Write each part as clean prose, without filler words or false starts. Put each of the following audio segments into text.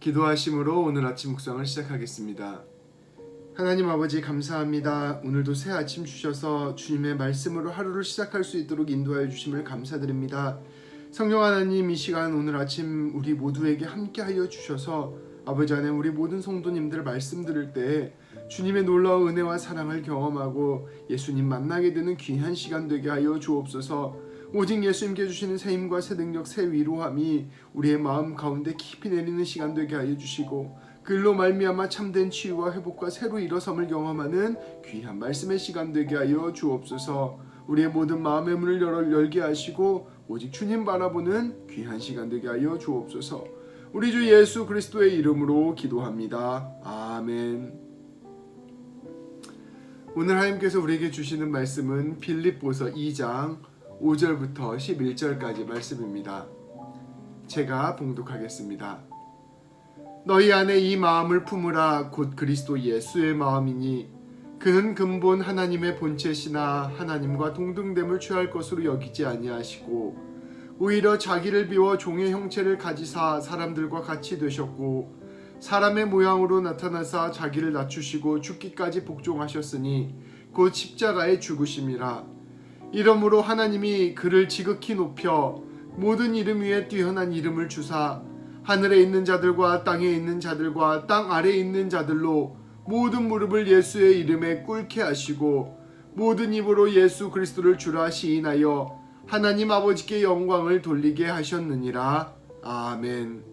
기도하심으로 오늘 아침 묵상을 시작하겠습니다. 하나님 아버지 감사합니다. 오늘도 새 아침 주셔서 주님의 말씀으로 하루를 시작할 수 있도록 인도하여 주심을 감사드립니다. 성령 하나님, 이 시간 오늘 아침 우리 모두에게 함께하여 주셔서 아버지 안에 우리 모든 성도님들 말씀 들을 때 주님의 놀라운 은혜와 사랑을 경험하고 예수님 만나게 되는 귀한 시간 되게 하여 주옵소서. 오직 예수님께 주시는 새 힘과 새 능력, 새 위로함이 우리의 마음 가운데 깊이 내리는 시간 되게 하여 주시고, 그일로 말미암아 참된 치유와 회복과 새로 일어섬을 경험하는 귀한 말씀의 시간 되게 하여 주옵소서. 우리의 모든 마음의 문을 열게 하시고 오직 주님 바라보는 귀한 시간 되게 하여 주옵소서. 우리 주 예수 그리스도의 이름으로 기도합니다. 아멘. 오늘 하나님께서 우리에게 주시는 말씀은 빌립보서 2장 5절부터 11절까지 말씀입니다. 제가 봉독하겠습니다. 너희 안에 이 마음을 품으라. 곧 그리스도 예수의 마음이니 그는 근본 하나님의 본체시나 하나님과 동등됨을 취할 것으로 여기지 아니하시고 오히려 자기를 비워 종의 형체를 가지사 사람들과 같이 되셨고 사람의 모양으로 나타나사 자기를 낮추시고 죽기까지 복종하셨으니 곧 십자가에 죽으심이라. 이러므로 하나님이 그를 지극히 높여 모든 이름 위에 뛰어난 이름을 주사 하늘에 있는 자들과 땅에 있는 자들과 땅 아래에 있는 자들로 모든 무릎을 예수의 이름에 꿇게 하시고 모든 입으로 예수 그리스도를 주라 시인하여 하나님 아버지께 영광을 돌리게 하셨느니라. 아멘.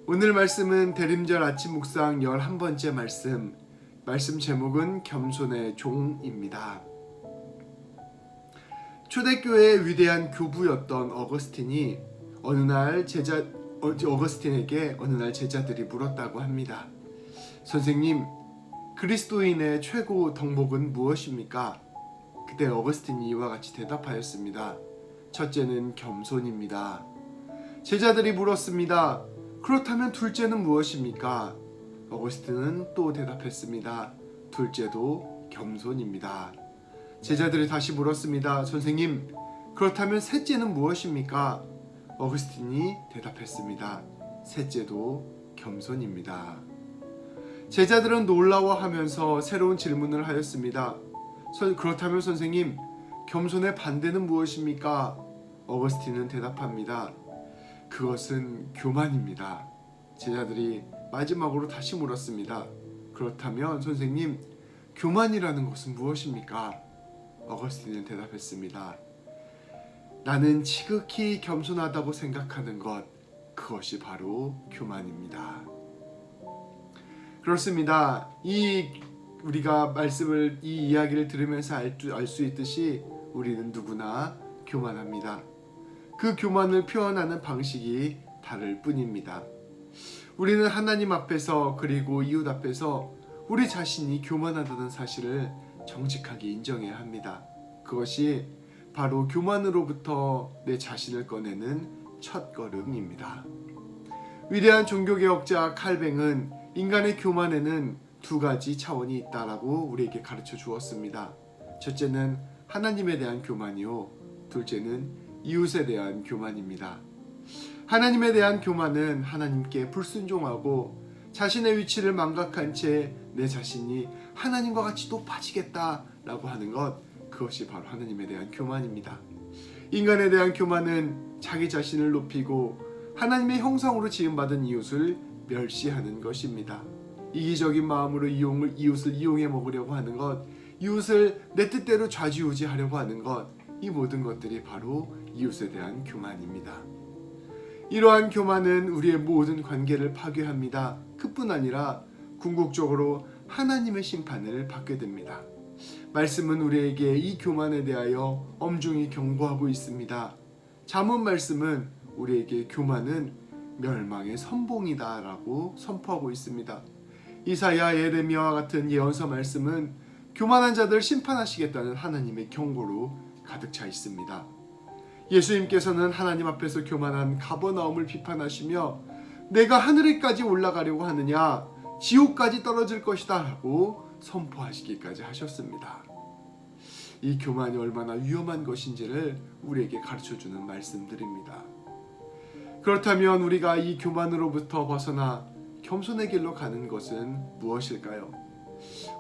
오늘 말씀은 대림절 아침 묵상 11번째 말씀 제목은 겸손의 종입니다. 초대교회의 위대한 교부였던 어거스틴이 어거스틴에게 어느 날 제자들이 물었다고 합니다. 선생님, 그리스도인의 최고 덕목은 무엇입니까? 그때 어거스틴이 이와 같이 대답하였습니다. 첫째는 겸손입니다. 제자들이 물었습니다. 그렇다면 둘째는 무엇입니까? 어거스틴은 또 대답했습니다. 둘째도 겸손입니다. 제자들이 다시 물었습니다. 선생님, 그렇다면 셋째는 무엇입니까? 어거스틴이 대답했습니다. 셋째도 겸손입니다. 제자들은 놀라워하면서 새로운 질문을 하였습니다. 그렇다면 선생님, 겸손의 반대는 무엇입니까? 어거스틴은 대답합니다. 그것은 교만입니다. 제자들이 마지막으로 다시 물었습니다. 그렇다면 선생님, 교만이라는 것은 무엇입니까? 어거스틴은 대답했습니다. 나는 지극히 겸손하다고 생각하는 것, 그것이 바로 교만입니다. 그렇습니다. 우리가 이 이야기를 들으면서 알 수 있듯이 우리는 누구나 교만합니다. 그 교만을 표현하는 방식이 다를 뿐입니다. 우리는 하나님 앞에서 그리고 이웃 앞에서 우리 자신이 교만하다는 사실을 정직하게 인정해야 합니다. 그것이 바로 교만으로부터 내 자신을 꺼내는 첫걸음입니다. 위대한 종교개혁자 칼뱅은 인간의 교만에는 두 가지 차원이 있다라고 우리에게 가르쳐 주었습니다. 첫째는 하나님에 대한 교만이요, 둘째는 이웃에 대한 교만입니다. 하나님에 대한 교만은 하나님께 불순종하고 자신의 위치를 망각한 채 내 자신이 하나님과 같이 높아지겠다라고 하는 것, 그것이 바로 하나님에 대한 교만입니다. 인간에 대한 교만은 자기 자신을 높이고 하나님의 형상으로 지음받은 이웃을 멸시하는 것입니다. 이기적인 마음으로 이웃을 이용해 먹으려고 하는 것, 이웃을 내 뜻대로 좌지우지하려고 하는 것, 이 모든 것들이 바로 이웃에 대한 교만입니다. 이러한 교만은 우리의 모든 관계를 파괴합니다. 그뿐 아니라 궁극적으로 하나님의 심판을 받게 됩니다. 말씀은 우리에게 이 교만에 대하여 엄중히 경고하고 있습니다. 잠언 말씀은 우리에게 교만은 멸망의 선봉이다라고 선포하고 있습니다. 이사야, 예레미야와 같은 예언서 말씀은 교만한 자들 심판하시겠다는 하나님의 경고로 가득 차 있습니다. 예수님께서는 하나님 앞에서 교만한 가버나움을 비판하시며 내가 하늘에까지 올라가려고 하느냐, 지옥까지 떨어질 것이다 라고 선포하시기까지 하셨습니다. 이 교만이 얼마나 위험한 것인지를 우리에게 가르쳐주는 말씀들입니다. 그렇다면 우리가 이 교만으로부터 벗어나 겸손의 길로 가는 것은 무엇일까요?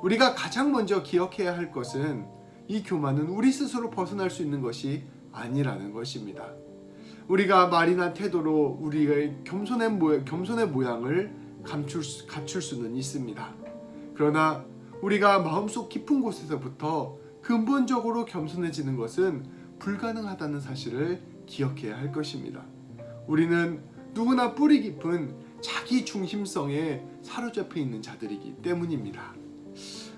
우리가 가장 먼저 기억해야 할 것은 이 교만은 우리 스스로 벗어날 수 있는 것이 아니라는 것입니다. 우리가 말이나 태도로 우리의 겸손의 모양을 갖출 수는 있습니다. 그러나 우리가 마음속 깊은 곳에서부터 근본적으로 겸손해지는 것은 불가능하다는 사실을 기억해야 할 것입니다. 우리는 누구나 뿌리 깊은 자기 중심성에 사로잡혀 있는 자들이기 때문입니다.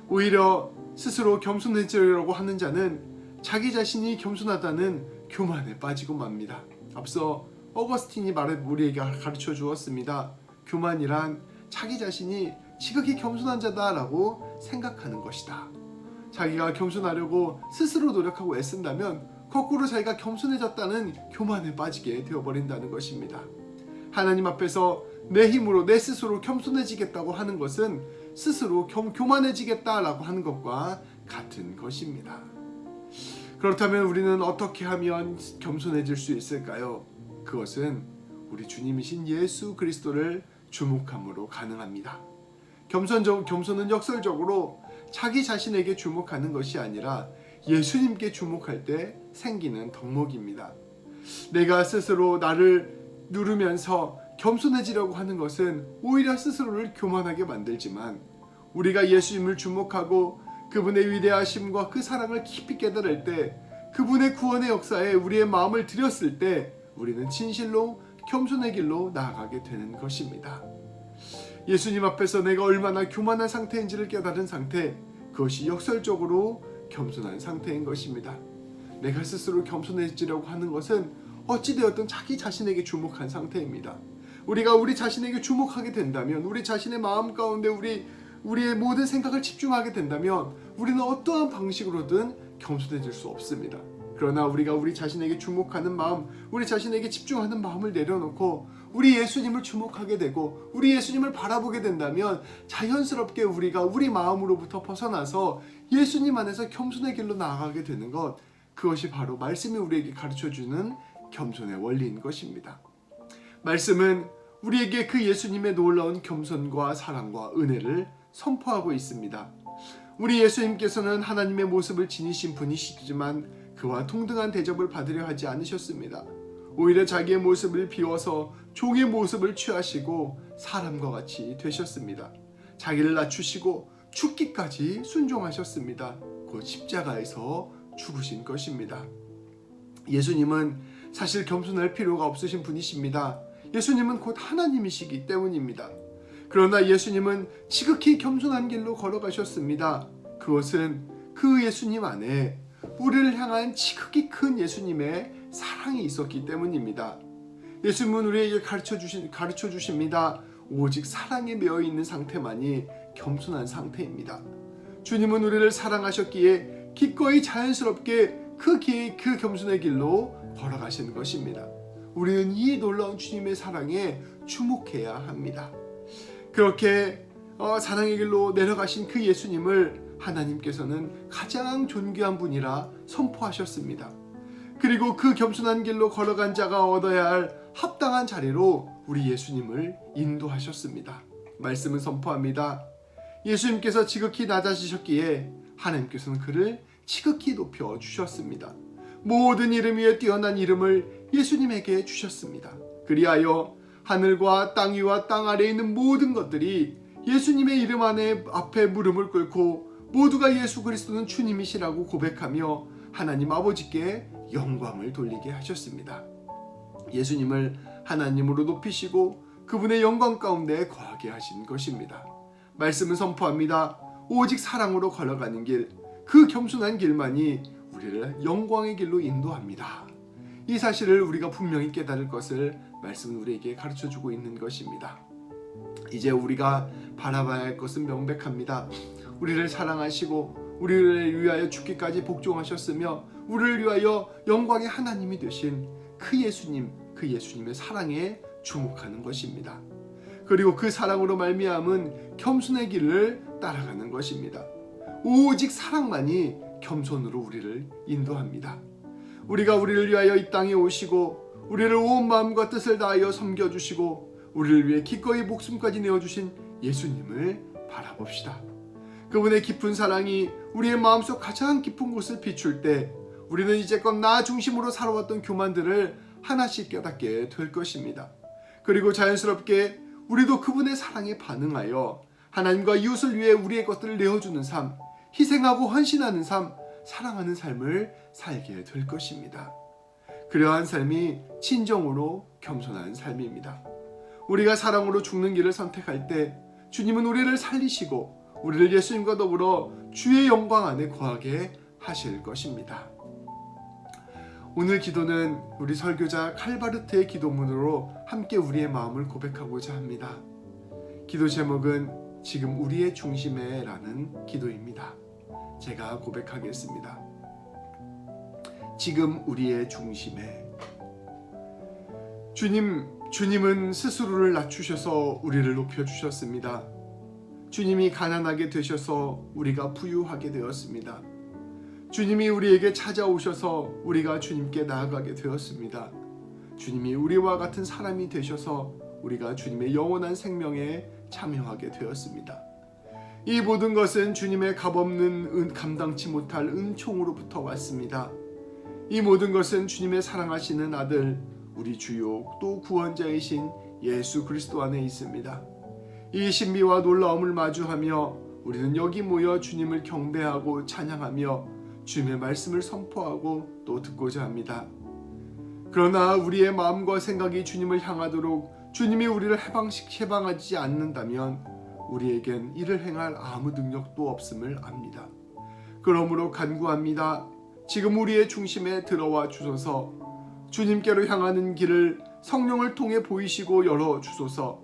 오히려 스스로 겸손해지려고 하는 자는 자기 자신이 겸손하다는 교만에 빠지고 맙니다. 앞서 어거스틴이 우리에게 가르쳐 주었습니다. 교만이란 자기 자신이 지극히 겸손한 자다라고 생각하는 것이다. 자기가 겸손하려고 스스로 노력하고 애쓴다면 거꾸로 자기가 겸손해졌다는 교만에 빠지게 되어버린다는 것입니다. 하나님 앞에서 내 힘으로 내 스스로 겸손해지겠다고 하는 것은 스스로 교만해지겠다라고 하는 것과 같은 것입니다. 그렇다면 우리는 어떻게 하면 겸손해질 수 있을까요? 그것은 우리 주님이신 예수 그리스도를 주목함으로 가능합니다. 겸손은 역설적으로 자기 자신에게 주목하는 것이 아니라 예수님께 주목할 때 생기는 덕목입니다. 내가 스스로 나를 누르면서 겸손해지려고 하는 것은 오히려 스스로를 교만하게 만들지만, 우리가 예수님을 주목하고 그분의 위대하심과 그 사랑을 깊이 깨달을 때, 그분의 구원의 역사에 우리의 마음을 들였을 때 우리는 진실로 겸손의 길로 나아가게 되는 것입니다. 예수님 앞에서 내가 얼마나 교만한 상태인지를 깨달은 상태, 그것이 역설적으로 겸손한 상태인 것입니다. 내가 스스로 겸손해지려고 하는 것은 어찌되었든 자기 자신에게 주목한 상태입니다. 우리가 우리 자신에게 주목하게 된다면, 우리 자신의 마음 가운데 우리의 모든 생각을 집중하게 된다면 우리는 어떠한 방식으로든 겸손해질 수 없습니다. 그러나 우리가 우리 자신에게 주목하는 마음, 우리 자신에게 집중하는 마음을 내려놓고 우리 예수님을 주목하게 되고 우리 예수님을 바라보게 된다면 자연스럽게 우리가 우리 마음으로부터 벗어나서 예수님 안에서 겸손의 길로 나아가게 되는 것, 그것이 바로 말씀이 우리에게 가르쳐주는 겸손의 원리인 것입니다. 말씀은 우리에게 그 예수님의 놀라운 겸손과 사랑과 은혜를 선포하고 있습니다. 우리 예수님께서는 하나님의 모습을 지니신 분이시지만 그와 동등한 대접을 받으려 하지 않으셨습니다. 오히려 자기의 모습을 비워서 종의 모습을 취하시고 사람과 같이 되셨습니다. 자기를 낮추시고 죽기까지 순종하셨습니다. 곧 십자가에서 죽으신 것입니다. 예수님은 사실 겸손할 필요가 없으신 분이십니다. 예수님은 곧 하나님이시기 때문입니다. 그러나 예수님은 지극히 겸손한 길로 걸어가셨습니다. 그것은 그 예수님 안에 우리를 향한 지극히 큰 예수님의 사랑이 있었기 때문입니다. 예수님은 우리에게 가르쳐 주십니다. 오직 사랑에 매여 있는 상태만이 겸손한 상태입니다. 주님은 우리를 사랑하셨기에 기꺼이 자연스럽게 그 겸손의 길로 걸어가시는 것입니다. 우리는 이 놀라운 주님의 사랑에 주목해야 합니다. 그렇게 사랑의 길로 내려가신 그 예수님을 하나님께서는 가장 존귀한 분이라 선포하셨습니다. 그리고 그 겸손한 길로 걸어간 자가 얻어야 할 합당한 자리로 우리 예수님을 인도하셨습니다. 말씀은 선포합니다. 예수님께서 지극히 낮아지셨기에 하나님께서는 그를 지극히 높여 주셨습니다. 모든 이름 위에 뛰어난 이름을 예수님에게 주셨습니다. 그리하여 하늘과 땅 위와 땅 아래에 있는 모든 것들이 예수님의 이름 앞에 무릎을 꿇고 모두가 예수 그리스도는 주님이시라고 고백하며 하나님 아버지께 영광을 돌리게 하셨습니다. 예수님을 하나님으로 높이시고 그분의 영광 가운데 거하게 하신 것입니다. 말씀은 선포합니다. 오직 사랑으로 걸어가는 길, 그 겸손한 길만이 우리를 영광의 길로 인도합니다. 이 사실을 우리가 분명히 깨달을 것을 말씀은 우리에게 가르쳐주고 있는 것입니다. 이제 우리가 바라봐야 할 것은 명백합니다. 우리를 사랑하시고 우리를 위하여 죽기까지 복종하셨으며 우리를 위하여 영광의 하나님이 되신 그 예수님의 사랑에 주목하는 것입니다. 그리고 그 사랑으로 말미암은 겸손의 길을 따라가는 것입니다. 오직 사랑만이 겸손으로 우리를 인도합니다. 우리를 위하여 이 땅에 오시고 우리를 온 마음과 뜻을 다하여 섬겨주시고 우리를 위해 기꺼이 목숨까지 내어주신 예수님을 바라봅시다. 그분의 깊은 사랑이 우리의 마음속 가장 깊은 곳을 비출 때 우리는 이제껏 나 중심으로 살아왔던 교만들을 하나씩 깨닫게 될 것입니다. 그리고 자연스럽게 우리도 그분의 사랑에 반응하여 하나님과 이웃을 위해 우리의 것들을 내어주는 삶, 희생하고 헌신하는 삶, 사랑하는 삶을 살게 될 것입니다. 그러한 삶이 진정으로 겸손한 삶입니다. 우리가 사랑으로 죽는 길을 선택할 때 주님은 우리를 살리시고 우리를 예수님과 더불어 주의 영광 안에 거하게 하실 것입니다. 오늘 기도는 우리 설교자 칼바르트의 기도문으로 함께 우리의 마음을 고백하고자 합니다. 기도 제목은 지금 우리의 중심에 라는 기도입니다. 제가 고백하겠습니다. 지금 우리의 중심에. 주님은 스스로를 낮추셔서 우리를 높여주셨습니다. 주님이 가난하게 되셔서 우리가 부유하게 되었습니다. 주님이 우리에게 찾아오셔서 우리가 주님께 나아가게 되었습니다. 주님이 우리와 같은 사람이 되셔서 우리가 주님의 영원한 생명에 참여하게 되었습니다. 이 모든 것은 주님의 값없는 감당치 못할 은총으로부터 왔습니다. 이 모든 것은 주님의 사랑하시는 아들 우리 주요 또 구원자이신 예수 그리스도 안에 있습니다. 이 신비와 놀라움을 마주하며 우리는 여기 모여 주님을 경배하고 찬양하며 주님의 말씀을 선포하고 또 듣고자 합니다. 그러나 우리의 마음과 생각이 주님을 향하도록 주님이 우리를 해방하지 않는다면 우리에겐 이를 행할 아무 능력도 없음을 압니다. 그러므로 간구합니다. 지금 우리의 중심에 들어와 주소서. 주님께로 향하는 길을 성령을 통해 보이시고 열어 주소서.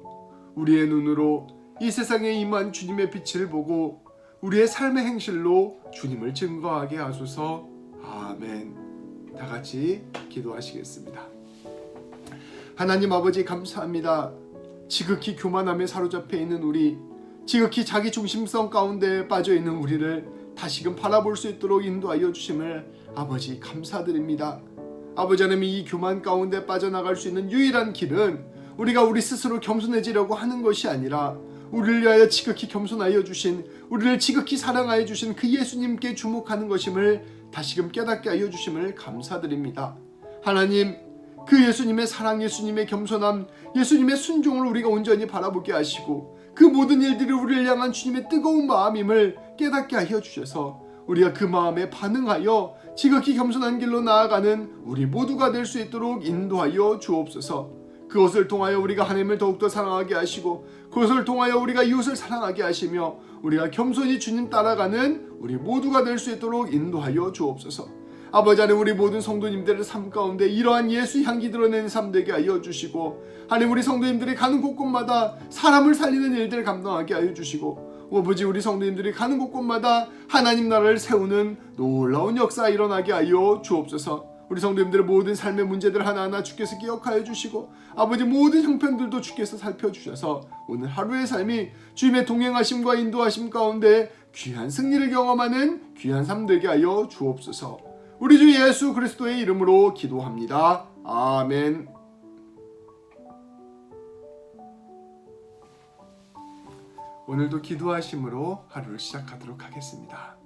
우리의 눈으로 이 세상에 임한 주님의 빛을 보고 우리의 삶의 행실로 주님을 증거하게 하소서. 아멘. 다 같이 기도하시겠습니다. 하나님 아버지 감사합니다. 지극히 교만함에 사로잡혀 있는 우리, 지극히 자기 중심성 가운데 빠져 있는 우리를 다시금 바라볼 수 있도록 인도하여 주심을 아버지 감사드립니다. 아버지 하나님, 이 교만 가운데 빠져나갈 수 있는 유일한 길은 우리가 우리 스스로 겸손해지려고 하는 것이 아니라 우리를 위하여 지극히 겸손하여 주신, 우리를 지극히 사랑하여 주신 그 예수님께 주목하는 것임을 다시금 깨닫게 하여 주심을 감사드립니다. 하나님, 그 예수님의 사랑, 예수님의 겸손함, 예수님의 순종을 우리가 온전히 바라보게 하시고 그 모든 일들이 우리를 향한 주님의 뜨거운 마음임을 깨닫게 하여 주셔서 우리가 그 마음에 반응하여 지극히 겸손한 길로 나아가는 우리 모두가 될 수 있도록 인도하여 주옵소서. 그것을 통하여 우리가 하나님을 더욱더 사랑하게 하시고 그것을 통하여 우리가 이웃을 사랑하게 하시며 우리가 겸손히 주님 따라가는 우리 모두가 될 수 있도록 인도하여 주옵소서. 아버지 하나님, 우리 모든 성도님들의 삶 가운데 이러한 예수 향기 드러내는 삶 되게 하여 주시고 하나님, 우리 성도님들이 가는 곳곳마다 사람을 살리는 일들을 감당하게 하여 주시고 아버지, 우리 성도님들이 가는 곳곳마다 하나님 나라를 세우는 놀라운 역사 일어나게 하여 주옵소서. 우리 성도님들의 모든 삶의 문제들 하나하나 주께서 기억하여 주시고 아버지, 모든 형편들도 주께서 살펴주셔서 오늘 하루의 삶이 주님의 동행하심과 인도하심 가운데 귀한 승리를 경험하는 귀한 삶 되게 하여 주옵소서. 우리 주 예수 그리스도의 이름으로 기도합니다. 아멘. 오늘도 기도하심으로 하루를 시작하도록 하겠습니다.